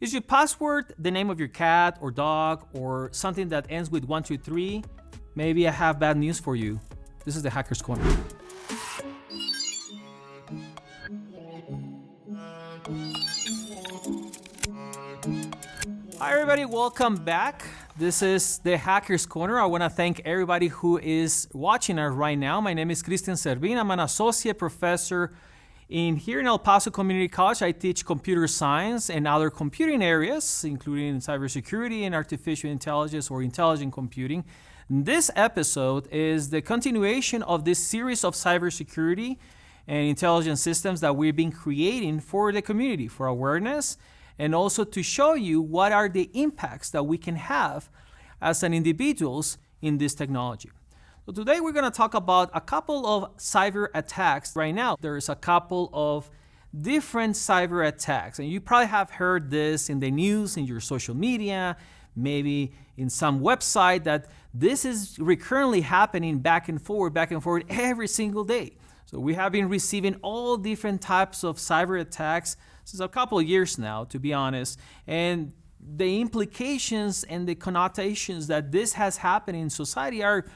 Is your password the name of your cat or dog or something that ends with 123? Maybe I have bad news for you. This is the Hacker's Corner. Hi everybody, welcome back. This is the Hacker's Corner. I want to thank everybody who is watching us right now. My name is Cristian Servín. I'm an associate professor here in El Paso Community College. I teach computer science and other computing areas, including cybersecurity and artificial intelligence or intelligent computing. This episode is the continuation of this series of cybersecurity and intelligent systems that we've been creating for the community, for awareness, and also to show you what are the impacts that we can have as an individuals in this technology. So today we're going to talk about a couple of cyber attacks. Right now, there's a couple of different cyber attacks, and you probably have heard this in the news, in your social media, maybe in some website, that this is recurrently happening back and forward every single day. So we have been receiving all different types of cyber attacks since a couple of years now, to be honest, and the implications and the connotations that this has happened in society are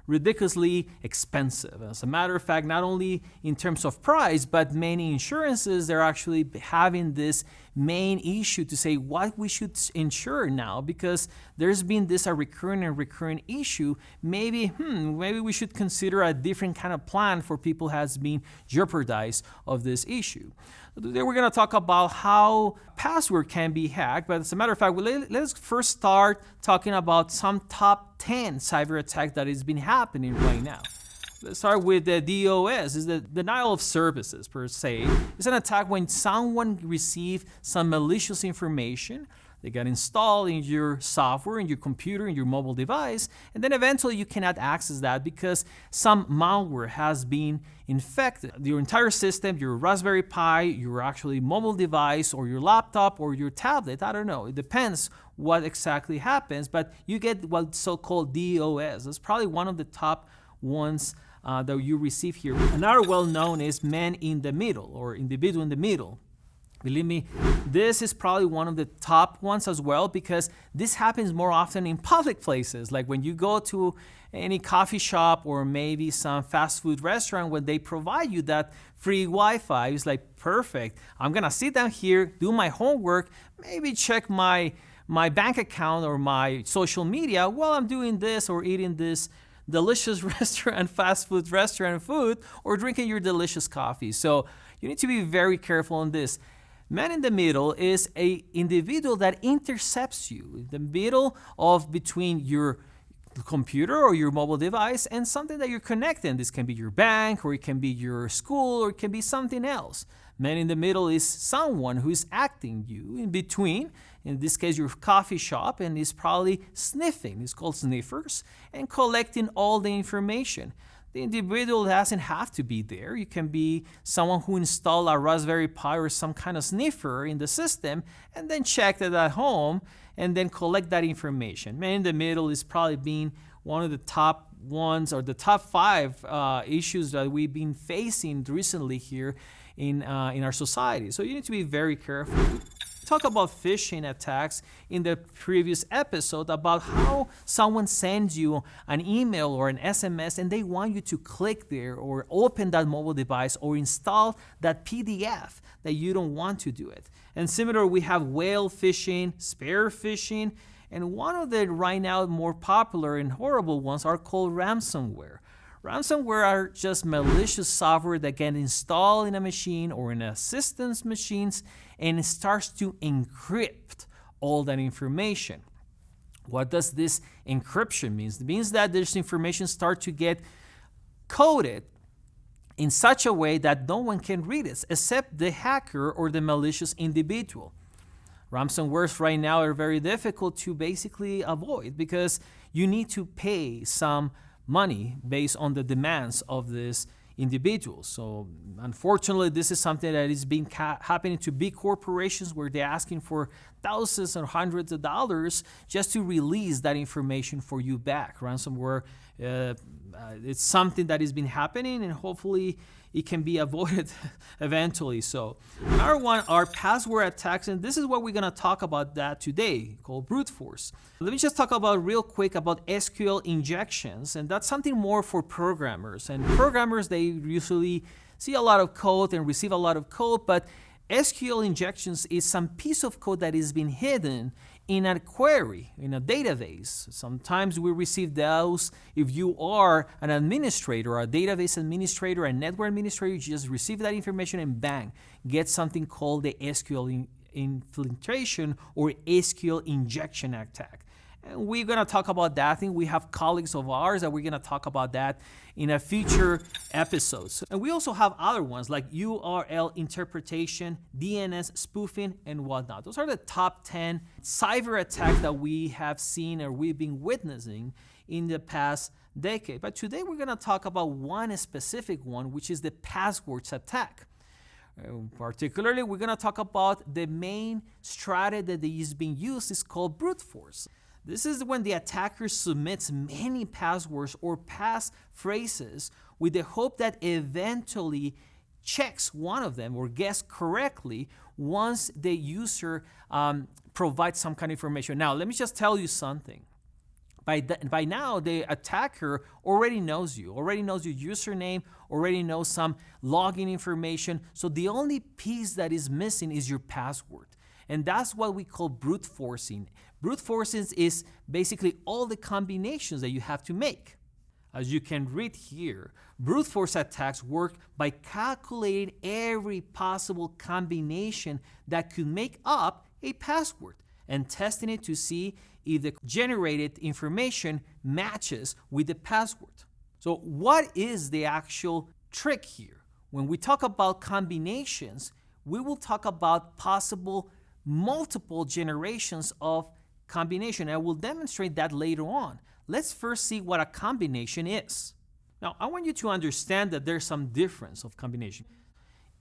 ridiculously expensive. As a matter of fact, not only in terms of price, but many insurances, they're actually having this main issue to say what we should insure now, because there's been this a recurring issue. Maybe we should consider a different kind of plan for people who has been jeopardized of this issue. Today we're going to talk about how password can be hacked, but as a matter of fact, let's first start talking about some top 10 cyber attacks that has been happening right now. Let's start with the DOS, is the denial of services per se. It's an attack when someone receives some malicious information. They get installed in your software, in your computer, in your mobile device, and then eventually you cannot access that because some malware has been infected. Your entire system, your Raspberry Pi, your actually mobile device, or your laptop, or your tablet, I don't know. It depends what exactly happens, but you get what's so-called DOS. That's probably one of the top ones that you receive here. Another well-known is man in the middle, or individual in the middle. Believe me, this is probably one of the top ones as well, because this happens more often in public places, like when you go to any coffee shop or maybe some fast food restaurant when they provide you that free Wi-Fi. It's like, perfect, I'm gonna sit down here, do my homework, maybe check my bank account or my social media while I'm doing this or eating this delicious fast food restaurant food, or drinking your delicious coffee. So you need to be very careful on this. Man in the middle is an individual that intercepts you in the middle of between your computer or your mobile device and something that you're connecting. This can be your bank, or it can be your school, or it can be something else. Man in the middle is someone who is acting you in between, in this case your coffee shop, and is probably sniffing, it's called sniffers, and collecting all the information. The individual doesn't have to be there. You can be someone who installed a Raspberry Pi or some kind of sniffer in the system and then check it at home and then collect that information. Man in the middle is probably being one of the top ones, or the top 5 issues that we've been facing recently here in our society. So you need to be very careful. Talk about phishing attacks in the previous episode about how someone sends you an email or an SMS and they want you to click there or open that mobile device or install that PDF that you don't want to do it. And similar, we have whale phishing, spear phishing, and one of the right now more popular and horrible ones are called ransomware. Ransomware are just malicious software that get installed in a machine or in assistance machines, and it starts to encrypt all that information. What does this encryption mean? It means that this information starts to get coded in such a way that no one can read it except the hacker or the malicious individual. Ransomwares right now are very difficult to basically avoid because you need to pay some money based on the demands of this individual. So unfortunately, this is something that is being happening to big corporations where they're asking for thousands or hundreds of dollars just to release that information for you back. Ransomware It's something that has been happening, and hopefully it can be avoided eventually. So another one are password attacks, and this is what we're going to talk about that today, called brute force. Let me just talk about real quick about SQL injections, and that's something more for programmers. And programmers, they usually see a lot of code and receive a lot of code, but SQL injections is some piece of code that has been hidden in a query, in a database. Sometimes we receive those if you are an administrator, a database administrator, a network administrator, you just receive that information and bang, get something called the SQL infiltration or SQL injection attack. And we're going to talk about that. I think we have colleagues of ours that we're going to talk about that in a future episodes. And we also have other ones like URL interpretation, DNS spoofing, and whatnot. Those are the top 10 cyber attacks that we have seen or we've been witnessing in the past decade. But today we're going to talk about one specific one, which is the passwords attack. Particularly, we're going to talk about the main strategy that is being used is called brute force. This is when the attacker submits many passwords or passphrases with the hope that eventually checks one of them or guess correctly once the user provides some kind of information. Now, let me just tell you something. By now, the attacker already knows you, already knows your username, already knows some login information. So the only piece that is missing is your password. And that's what we call brute forcing. Brute forcing is basically all the combinations that you have to make. As you can read here, brute force attacks work by calculating every possible combination that could make up a password and testing it to see if the generated information matches with the password. So what is the actual trick here? When we talk about combinations, we will talk about possible multiple generations of combination. I will demonstrate that later on. Let's first see what a combination is. Now, I want you to understand that there's some difference of combination.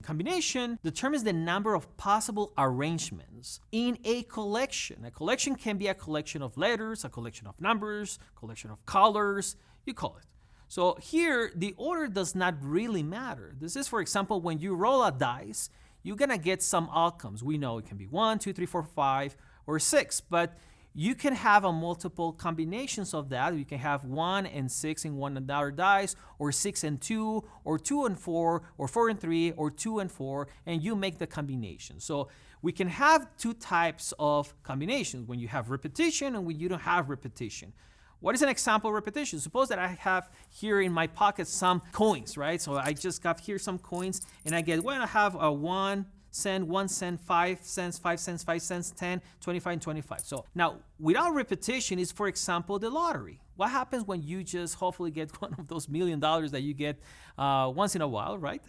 Combination determines the number of possible arrangements in a collection. A collection can be a collection of letters, a collection of numbers, a collection of colors, you call it. So here, the order does not really matter. This is, for example, when you roll a dice, you're gonna get some outcomes. We know it can be 1, 2, 3, 4, 5, or 6, but you can have a multiple combinations of that. You can have 1 and 6 in one another dice, or 6 and 2, or 2 and 4, or 4 and 3, or 2 and 4, and you make the combination. So we can have two types of combinations, when you have repetition and when you don't have repetition. What is an example of repetition? Suppose that I have here in my pocket some coins, right? So I just got here some coins, and I get, well, I have a 1 cent, 1 cent, 5 cents, 5 cents, 5 cents, 10, 25, and 25. So now, without repetition is, for example, the lottery. What happens when you just hopefully get one of those $1 million that you get once in a while, right?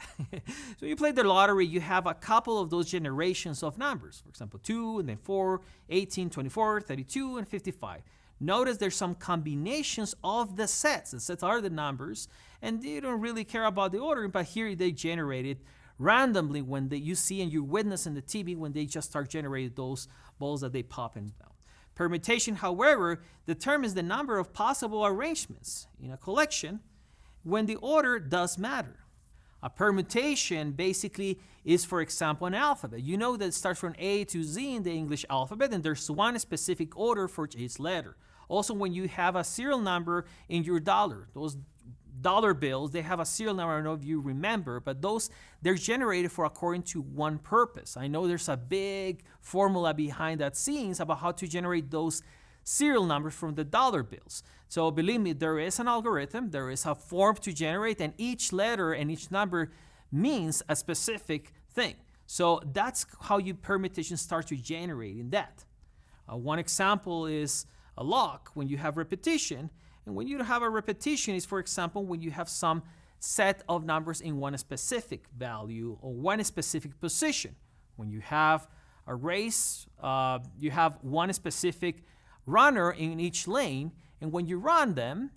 So you play the lottery, you have a couple of those generations of numbers. For example, 2, and then 4, 18, 24, 32, and 55. Notice there's some combinations of the sets. The sets are the numbers, and you don't really care about the order, but here they generated randomly when you see and you witness in the TV when they just start generating those balls that they pop in. Permutation, however, determines the number of possible arrangements in a collection when the order does matter. A permutation basically is, for example, an alphabet. You know that it starts from A to Z in the English alphabet, and there's one specific order for each letter. Also, when you have a serial number in your dollar, those dollar bills, they have a serial number. I don't know if you remember, but they're generated for according to one purpose. I know there's a big formula behind that scenes about how to generate those serial numbers from the dollar bills. So believe me, there is an algorithm, there is a form to generate, and each letter and each number means a specific thing. So that's how you permutation starts to generate in that. One example is a lock when you have repetition. And when you have a repetition is, for example, when you have some set of numbers in one specific value or one specific position. When you have a race, you have one specific runner in each lane, and when you run them,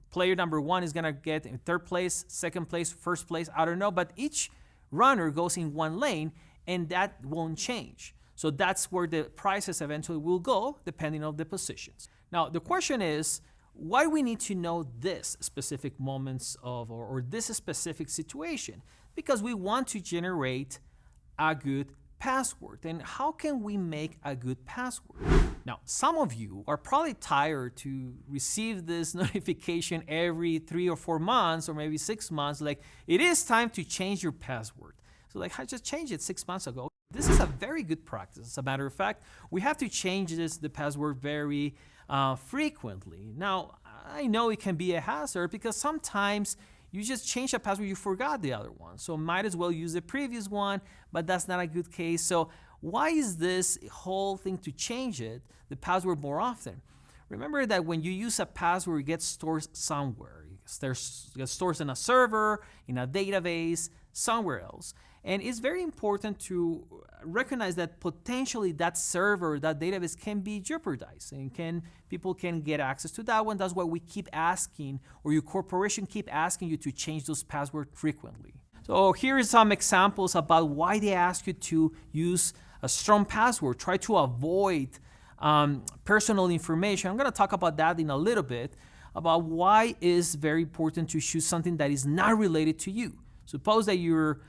player number 1 is gonna get in 3rd place, 2nd place, 1st place, I don't know, but each runner goes in one lane, and that won't change. So that's where the prices eventually will go, depending on the positions. Now, the question is, why do we need to know this specific moments of or this specific situation? Because we want to generate a good password. And how can we make a good password? Now, some of you are probably tired to receive this notification every 3 or 4 months or maybe 6 months, like it is time to change your password. So like I just changed it 6 months ago. This is a very good practice. As a matter of fact, we have to change the password very frequently. Now, I know it can be a hazard because sometimes you just change a password, you forgot the other one. So might as well use the previous one, but that's not a good case. So why is this whole thing to change it, the password more often? Remember that when you use a password, it gets stored somewhere. It gets stored in a server, in a database, somewhere else. And it's very important to recognize that potentially that server, that database can be jeopardized and people can get access to that one. That's why we keep asking, or your corporation keep asking you to change those passwords frequently. So here are some examples about why they ask you to use a strong password. Try to avoid personal information. I'm going to talk about that in a little bit, about why it's very important to choose something that is not related to you. Suppose that your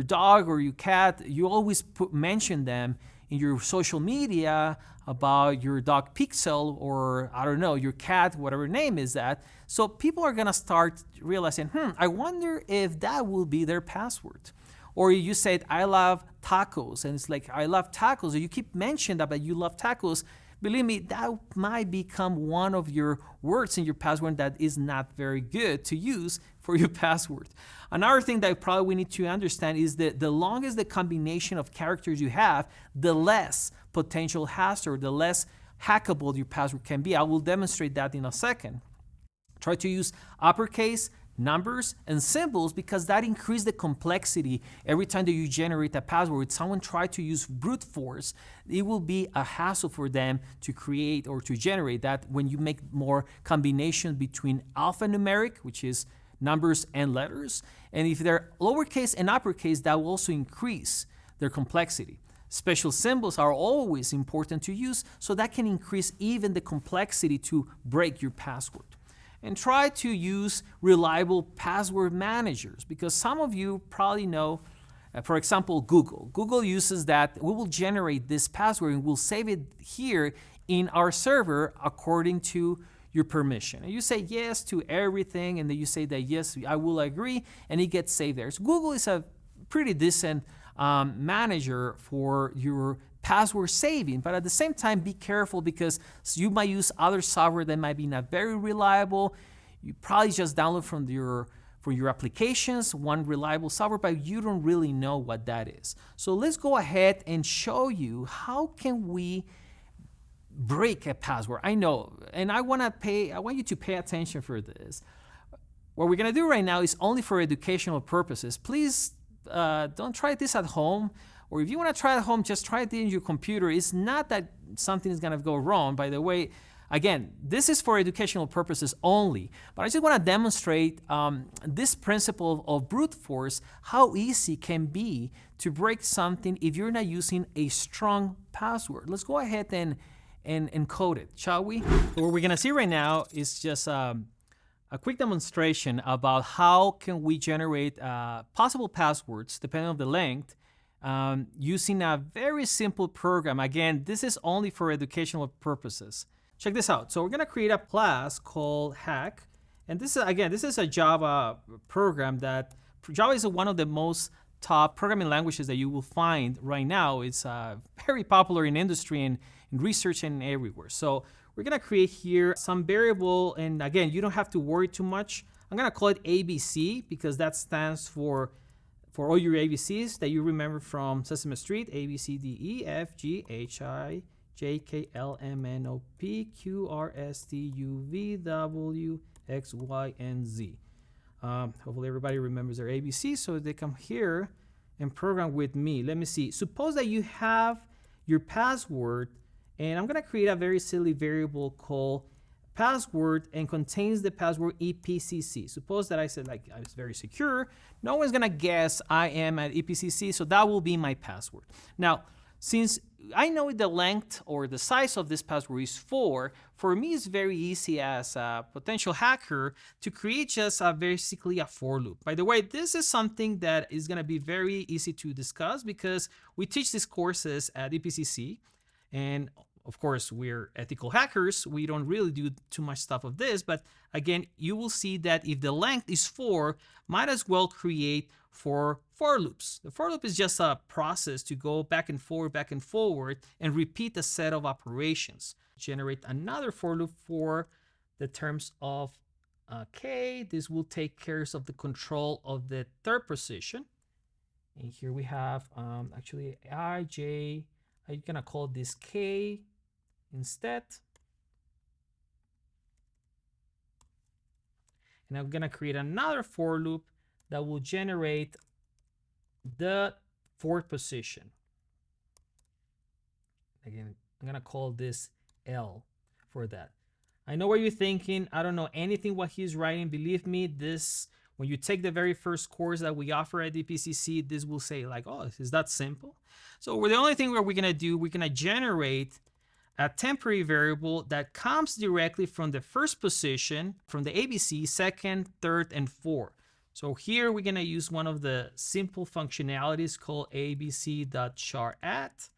dog or your cat, you always mention them in your social media about your dog Pixel, or I don't know, your cat, whatever name is that. So people are gonna start realizing, I wonder if that will be their password. Or you said, I love tacos, and it's like, I love tacos, or you keep mentioning that you love tacos. Believe me, that might become one of your words in your password that is not very good to use for your password. Another thing that probably we need to understand is that the longest the combination of characters you have, the less potential hazard, the less hackable your password can be. I will demonstrate that in a second. Try to use uppercase, numbers, and symbols, because that increases the complexity. Every time that you generate a password, if someone tries to use brute force, it will be a hassle for them to create or to generate that when you make more combination between alphanumeric, which is numbers and letters. And if they're lowercase and uppercase, that will also increase their complexity. Special symbols are always important to use, so that can increase even the complexity to break your password. And try to use reliable password managers, because some of you probably know, for example, Google. Google uses that. We will generate this password and we'll save it here in our server according to your permission. And you say yes to everything, and then you say that yes, I will agree, and it gets saved there. So Google is a pretty decent manager for your password saving, but at the same time, be careful, because you might use other software that might be not very reliable. You probably just download from your applications one reliable software, but you don't really know what that is. So let's go ahead and show you how can we break a password. I know, and I want you to pay attention for this. What we're gonna do right now is only for educational purposes. Please don't try this at home. Or if you want to try it at home, just try it in your computer. It's not that something is going to go wrong. By the way, again, this is for educational purposes only. But I just want to demonstrate this principle of brute force, how easy it can be to break something if you're not using a strong password. Let's go ahead and encode it, shall we? So what we're going to see right now is just a quick demonstration about how can we generate possible passwords, depending on the length, using a very simple program. Again, this is only for educational purposes. Check this out. So we're gonna create a class called hack. And this is a Java program Java is one of the most top programming languages that you will find right now. It's very popular in industry and in research and everywhere. So we're gonna create here some variable, and again, you don't have to worry too much. I'm gonna call it ABC because that stands for all your ABCs that you remember from Sesame Street: A, B, C, D, E, F, G, H, I, J, K, L, M, N, O, P, Q, R, S, T, U, V, W, X, Y, and Z. Hopefully everybody remembers their ABC, so they come here and program with me. Let me see. Suppose that you have your password, and I'm gonna create a very silly variable called password and contains the password EPCC. Suppose that I said like it's very secure. No one's gonna guess I am at EPCC, so that will be my password. Now, Since I know the length or the size of this password is 4, for me it's very easy as a potential hacker to create just basically a for loop. By the way, this is something that is going to be very easy to discuss because we teach these courses at EPCC, and of course we're ethical hackers. We don't really do too much stuff of this, but again, you will see that if the length is 4, might as well create for loops. The for loop is just a process to go back and forward and repeat a set of operations. Generate another for loop for the terms of k. This will take care of the control of the third position. And here we have actually I, J. I'm gonna call this k instead. And I'm gonna create another for loop that will generate the fourth position. Again, I'm gonna call this L for that. I know what you're thinking. I don't know anything what he's writing. Believe me, this, when you take the very first course that we offer at EPCC, this will say like, oh, is that simple? So the only thing we're gonna do, we're gonna generate a temporary variable that comes directly from the first position, from the ABC, second, third, and fourth. So here we're gonna use one of the simple functionalities called abc.char at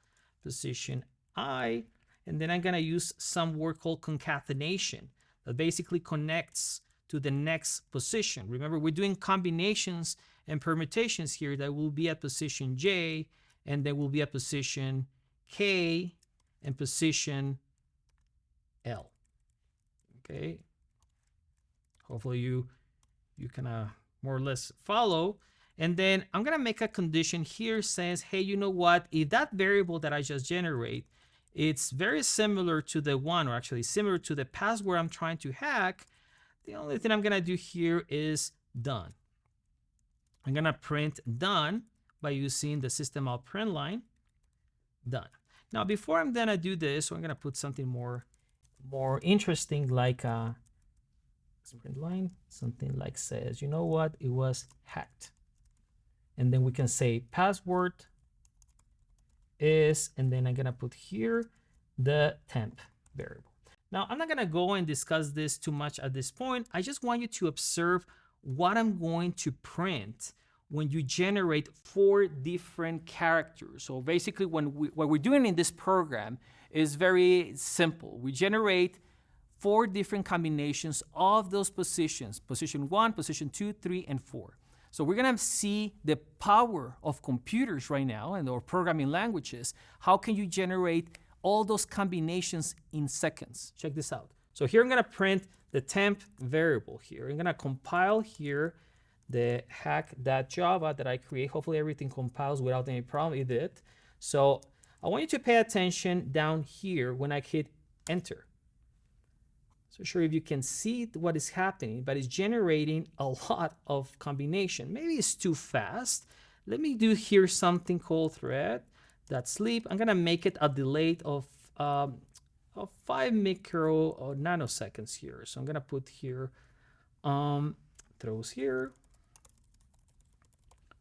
position I, and then I'm gonna use some word called concatenation that basically connects to the next position. Remember, we're doing combinations and permutations here that will be at position J, and they will be at position K and position L. Okay. Hopefully you can more or less follow. And then I'm gonna make a condition here says, hey, you know what? If that variable that I just generate, it's very similar to the one, or actually similar to the password I'm trying to hack, the only thing I'm gonna do here is done. I'm gonna print done by using the system out print line, done. Now, before I'm gonna do this, I'm gonna put something more interesting, like print line, something like says, you know what, it was hacked. And then we can say password is, and then I'm gonna put here the temp variable. Now, I'm not gonna go and discuss this too much at this point. I just want you to observe what I'm going to print when you generate 4 different characters. So basically what we're doing in this program is very simple. We generate 4 different combinations of those positions, position 1, position 2, 3, and 4. So we're gonna see the power of computers right now and our programming languages. How can you generate all those combinations in seconds? Check this out. So here I'm gonna print the temp variable here. I'm gonna compile here the hack.java that I create. Hopefully everything compiles without any problem. It did. So I want you to pay attention down here when I hit enter. So sure if you can see what is happening, but it's generating a lot of combination. Maybe it's too fast. Let me do here something called thread.sleep. I'm gonna make it a delay of 5 micro or nanoseconds here. So I'm gonna put here throws here,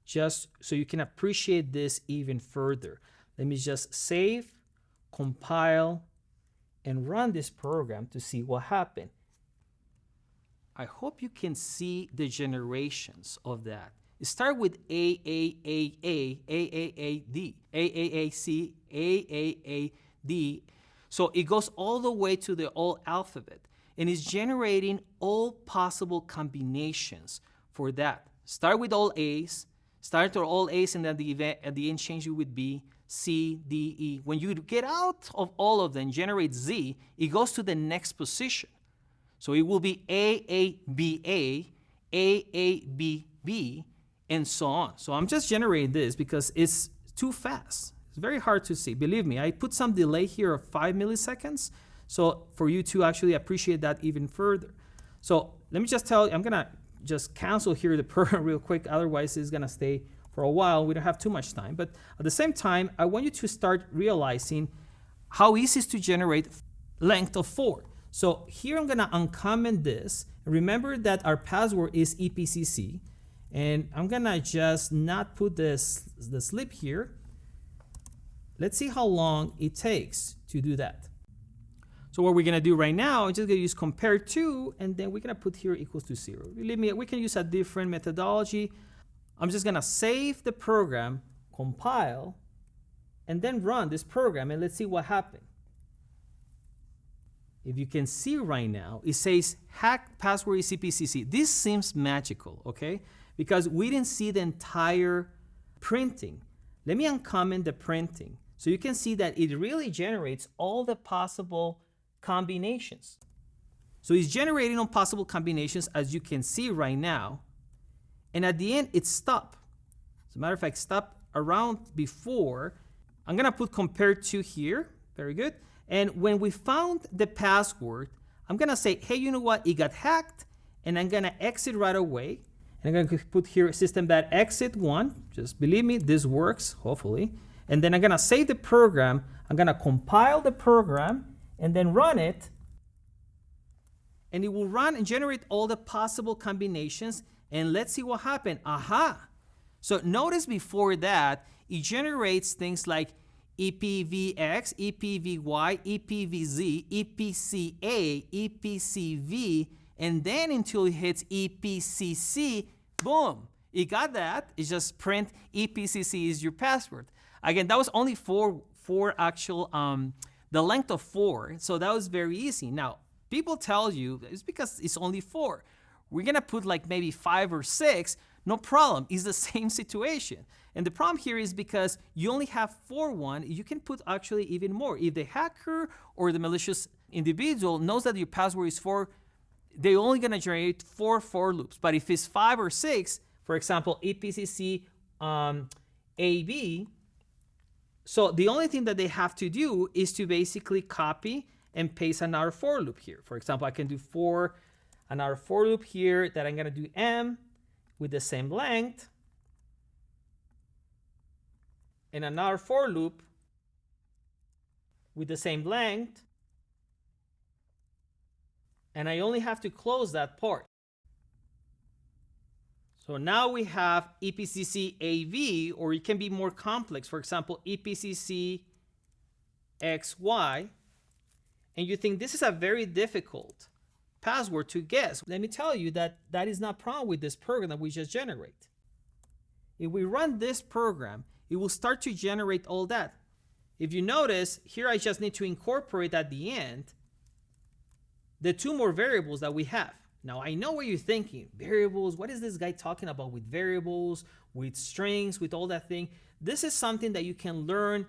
just so you can appreciate this even further. Let me just save, compile, and run this program to see what happened. I hope you can see the generations of that. It started with AAAA, AAAD, AAAC, AAAD. So it goes all the way to the old alphabet, and is generating all possible combinations for that. Start with all A's, start with all A's, and then at the end change it with B, C, D, E. When you get out of all of them, generate Z, it goes to the next position. So it will be AABA, AABB, and so on. So I'm just generating this because it's too fast. It's very hard to see. Believe me, I put some delay here of 5 milliseconds. So for you to actually appreciate that even further. So let me just tell you, I'm gonna just cancel here the program real quick. Otherwise it's gonna stay for a while. We don't have too much time. But at the same time, I want you to start realizing how easy it is to generate length of 4. So here I'm gonna uncomment this. Remember that our password is EPCC. And I'm gonna just not put the slip here. Let's see how long it takes to do that. So what we're gonna do right now is just gonna use compare to, and then we're gonna put here equals to 0. Believe me, we can use a different methodology. I'm just gonna save the program, compile, and then run this program, and let's see what happened. If you can see right now, it says hack password is EPCC. This seems magical, okay? Because we didn't see the entire printing. Let me uncomment the printing. So you can see that it really generates all the possible combinations. So it's generating all possible combinations, as you can see right now. And at the end, it stopped. As a matter of fact, stopped around before. I'm gonna put compare to here, very good. And when we found the password, I'm gonna say, hey, you know what? It got hacked, and I'm gonna exit right away. And I'm gonna put here system.exit1. Just believe me, this works, hopefully. And then I'm gonna save the program. I'm gonna compile the program and then run it. And it will run and generate all the possible combinations. And let's see what happened. Aha! So notice before that, it generates things like EPVX, EPVY, EPVZ, EPCA, EPCV, and then until it hits EPCC, boom, it got that. It just print EPCC is your password. Again, that was only four actual, the length of 4, so that was very easy. Now, people tell you it's because it's only 4. We're gonna put like maybe 5 or 6, no problem, it's the same situation. And the problem here is because you only have 4 you can put actually even more. If the hacker or the malicious individual knows that your password is 4, they're only gonna generate 4 for loops. But if it's 5 or 6, for example, EPCC AB, so the only thing that they have to do is to basically copy and paste another for loop here. For example, I can do another for loop here that I'm gonna do M with the same length, and another for loop with the same length, and I only have to close that part. So now we have EPCC AV, or it can be more complex. For example, EPCC XY, and you think this is a very difficult password to guess. Let me tell you that that is not a problem with this program that we just generate. If we run this program, it will start to generate all that. If you notice, here I just need to incorporate at the end the 2 more variables that we have. Now, I know what you're thinking. Variables, what is this guy talking about with variables, with strings, with all that thing? This is something that you can learn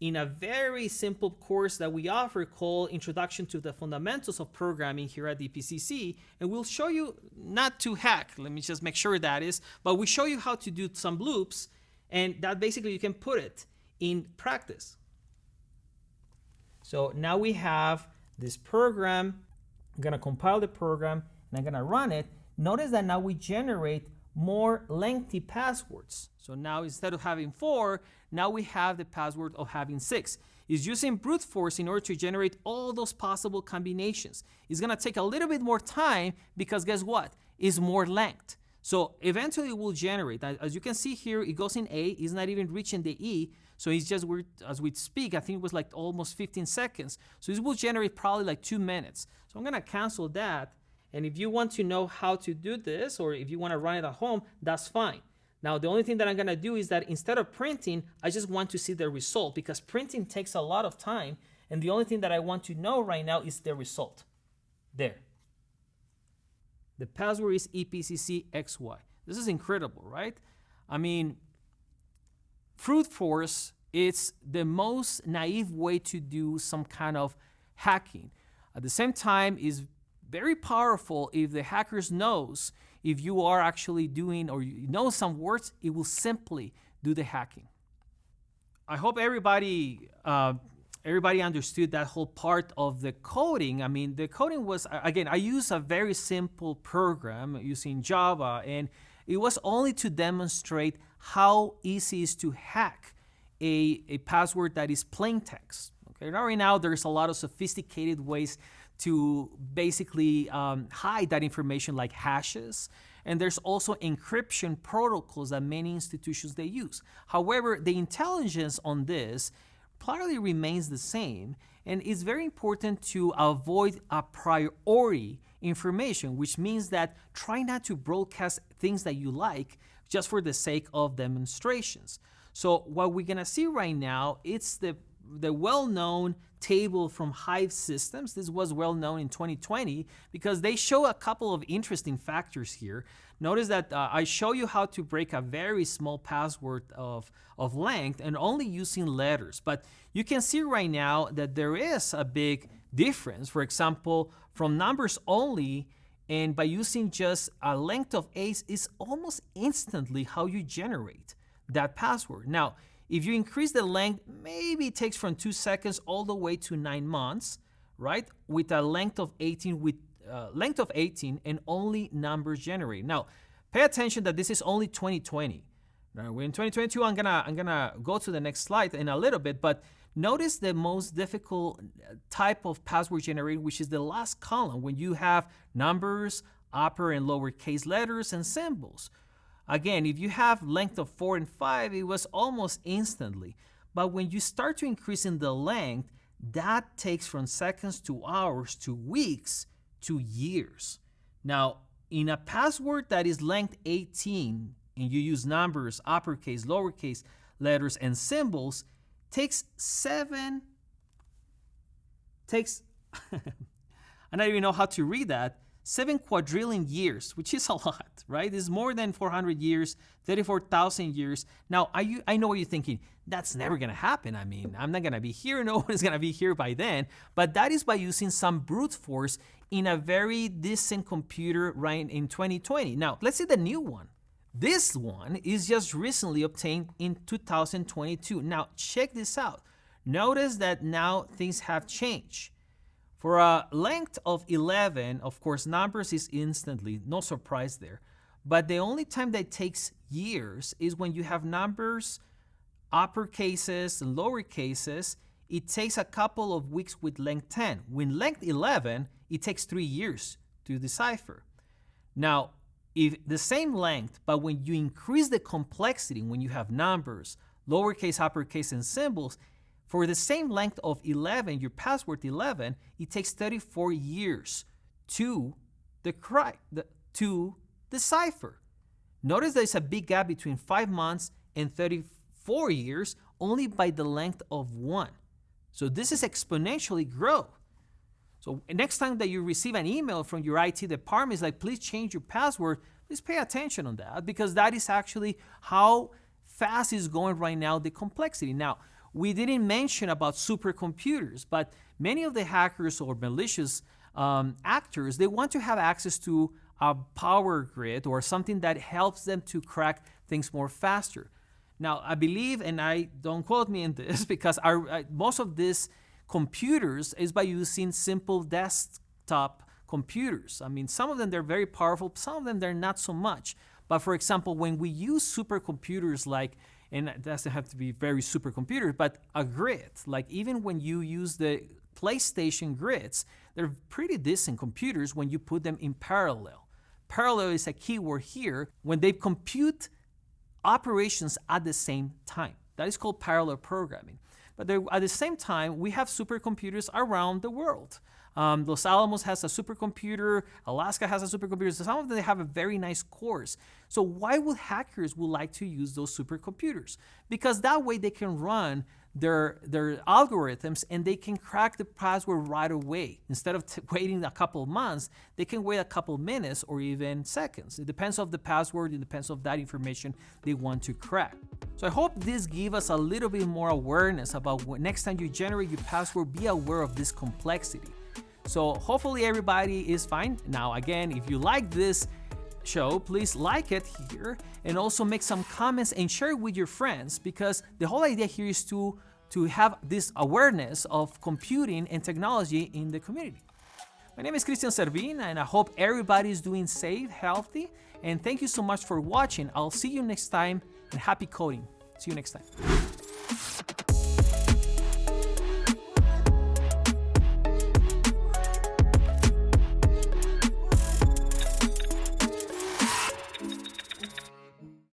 in a very simple course that we offer called Introduction to the Fundamentals of Programming here at the EPCC. And we'll show you not to hack, let me just make sure that is, but we show you how to do some loops, and that basically you can put it in practice. So now we have this program. I'm gonna compile the program and I'm gonna run it. Notice that now we generate more lengthy passwords. So now instead of having 4, now we have the password of having 6. It's using brute force in order to generate all those possible combinations. It's gonna take a little bit more time because guess what? It's more length. So eventually it will generate. As you can see here, it goes in A, it's not even reaching the E. So it's just, as we speak, I think it was like almost 15 seconds. So this will generate probably like 2 minutes. So I'm gonna cancel that. And if you want to know how to do this, or if you wanna run it at home, that's fine. Now, the only thing that I'm gonna do is that instead of printing, I just want to see the result, because printing takes a lot of time. And the only thing that I want to know right now is the result. There. The password is EPCC XY. This is incredible, right? I mean, brute force, it's the most naive way to do some kind of hacking. At the same time, is very powerful if the hackers knows if you are actually doing, or you know some words, it will simply do the hacking. I hope everybody understood that whole part of the coding. I mean, the coding was, again, I use a very simple program using Java, and it was only to demonstrate how easy it is to hack a password that is plain text. Okay, now right now there's a lot of sophisticated ways to basically hide that information, like hashes and there's also encryption protocols that many institutions they use. However, the intelligence on this probably remains the same, and it's very important to avoid a priori information, which means that try not to broadcast things that you like just for the sake of demonstrations. So what we're gonna see right now, it's the well-known table from Hive Systems. This was well known in 2020 because they show a couple of interesting factors here. Notice that I show you how to break a very small password of length and only using letters. But you can see right now that there is a big difference. For example, from numbers only, and by using just a length of 8 is almost instantly how you generate that password. Now, if you increase the length, maybe it takes from 2 seconds all the way to 9 months, right? With a length of 18, and only numbers generated. Now, pay attention that this is only 2020. Now, we're in 2022. I'm gonna go to the next slide in a little bit, but notice the most difficult type of password generated, which is the last column, when you have numbers, upper and lowercase letters, and symbols. Again, if you have length of 4 and 5, it was almost instantly. But when you start to increase in the length, that takes from seconds to hours to weeks to years. Now, in a password that is length 18, and you use numbers, uppercase, lowercase letters, and symbols, takes I don't even know how to read that, 7 quadrillion years, which is a lot, right? It's more than 400 years, 34,000 years. Now, I know what you're thinking. That's never going to happen. I mean, I'm not going to be here. No one is going to be here by then. But that is by using some brute force in a very decent computer right in 2020. Now, let's see the new one. This one is just recently obtained in 2022. Now, check this out. Notice that now things have changed. For a length of 11, of course, numbers is instantly, no surprise there. But the only time that takes years is when you have numbers, uppercases, and lowercases. It takes a couple of weeks with length 10. When length 11, it takes 3 years to decipher. Now, if the same length, but when you increase the complexity, when you have numbers, lowercase, uppercase, and symbols, for the same length of 11, your password 11, it takes 34 years to decipher. Notice there's a big gap between 5 months and 34 years only by the length of 1. So this is exponentially grow. So next time that you receive an email from your IT department, it's like, please change your password. Please pay attention on that, because that is actually how fast is going right now, the complexity. Now, we didn't mention about supercomputers, but many of the hackers or malicious actors, they want to have access to a power grid or something that helps them to crack things more faster. Now, I believe, and I don't quote me in this, because most of these computers is by using simple desktop computers. I mean, some of them, they're very powerful, some of them, they're not so much. But for example, when we use supercomputers like, and it doesn't have to be very supercomputers, but a grid, like even when you use the PlayStation grids, they're pretty decent computers when you put them in parallel. Parallel is a keyword here, when they compute operations at the same time. That is called parallel programming. But at the same time, we have supercomputers around the world. Los Alamos has a supercomputer, Alaska has a supercomputer, so some of them have a very nice cores. So why would hackers would like to use those supercomputers? Because that way they can run their algorithms and they can crack the password right away. Instead of waiting a couple of months, they can wait a couple of minutes or even seconds. It depends on the password, it depends on that information they want to crack. So I hope this gives us a little bit more awareness about what next time you generate your password, be aware of this complexity. So hopefully everybody is fine. Now again, if you like this show, please like it here and also make some comments and share it with your friends, because the whole idea here is to have this awareness of computing and technology in the community. My name is Christian Servin, and I hope everybody is doing safe, healthy, and thank you so much for watching. I'll see you next time, and happy coding. See you next time.